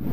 The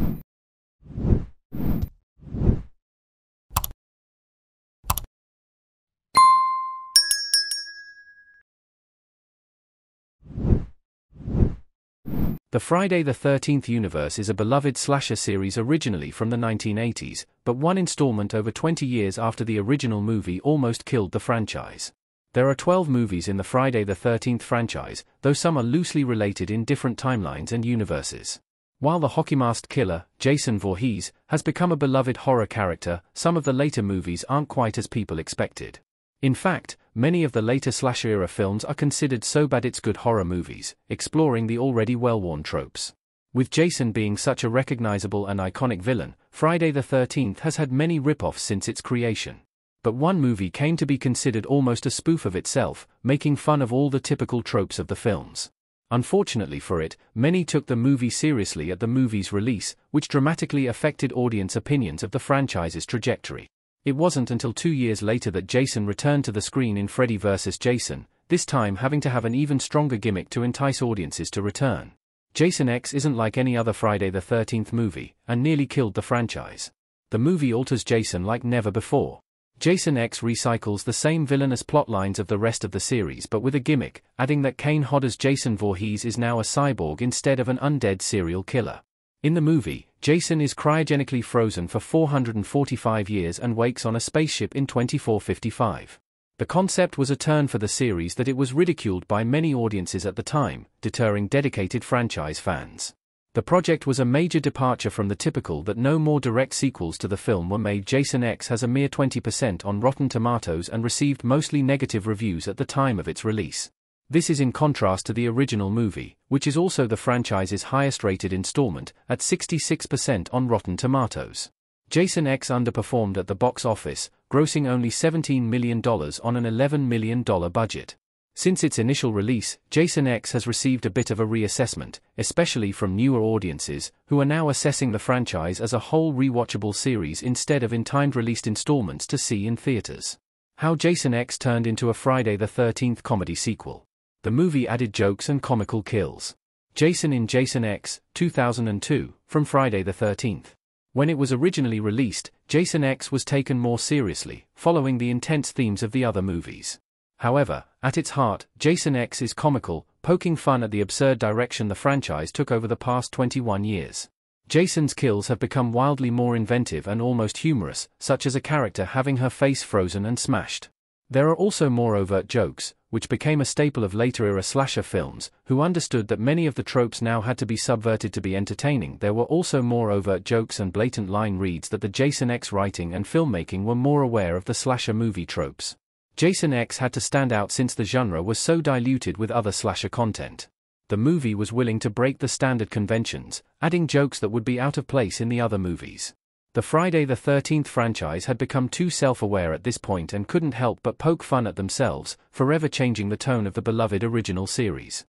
Friday the 13th universe is a beloved slasher series originally from the 1980s, but one installment over 20 years after the original movie almost killed the franchise. There are 12 movies in the Friday the 13th franchise, though some are loosely related in different timelines and universes. While the hockey-masked killer, Jason Voorhees, has become a beloved horror character, some of the later movies aren't quite as people expected. In fact, many of the later slasher-era films are considered so bad it's good horror movies, exploring the already well-worn tropes. With Jason being such a recognizable and iconic villain, Friday the 13th has had many rip-offs since its creation. But one movie came to be considered almost a spoof of itself, making fun of all the typical tropes of the films. Unfortunately for it, many took the movie seriously at the movie's release, which dramatically affected audience opinions of the franchise's trajectory. It wasn't until 2 years later that Jason returned to the screen in Freddy vs. Jason, this time having to have an even stronger gimmick to entice audiences to return. Jason X isn't like any other Friday the 13th movie, and nearly killed the franchise. The movie alters Jason like never before. Jason X recycles the same villainous plotlines of the rest of the series but with a gimmick, adding that Kane Hodder's Jason Voorhees is now a cyborg instead of an undead serial killer. In the movie, Jason is cryogenically frozen for 445 years and wakes on a spaceship in 2455. The concept was a turn for the series that it was ridiculed by many audiences at the time, deterring dedicated franchise fans. The project was a major departure from the typical that no more direct sequels to the film were made. Jason X has a mere 20% on Rotten Tomatoes and received mostly negative reviews at the time of its release. This is in contrast to the original movie, which is also the franchise's highest-rated installment, at 66% on Rotten Tomatoes. Jason X underperformed at the box office, grossing only $17 million on an $11 million budget. Since its initial release, Jason X has received a bit of a reassessment, especially from newer audiences, who are now assessing the franchise as a whole rewatchable series instead of in timed-released installments to see in theaters. How Jason X turned into a Friday the 13th comedy sequel. The movie added jokes and comical kills. Jason in Jason X, 2002, from Friday the 13th. When it was originally released, Jason X was taken more seriously, following the intense themes of the other movies. However, at its heart, Jason X is comical, poking fun at the absurd direction the franchise took over the past 21 years. Jason's kills have become wildly more inventive and almost humorous, such as a character having her face frozen and smashed. There are also more overt jokes, which became a staple of later-era slasher films, who understood that many of the tropes now had to be subverted to be entertaining. There were also more overt jokes and blatant line reads that the Jason X writing and filmmaking were more aware of the slasher movie tropes. Jason X had to stand out since the genre was so diluted with other slasher content. The movie was willing to break the standard conventions, adding jokes that would be out of place in the other movies. The Friday the 13th franchise had become too self-aware at this point and couldn't help but poke fun at themselves, forever changing the tone of the beloved original series.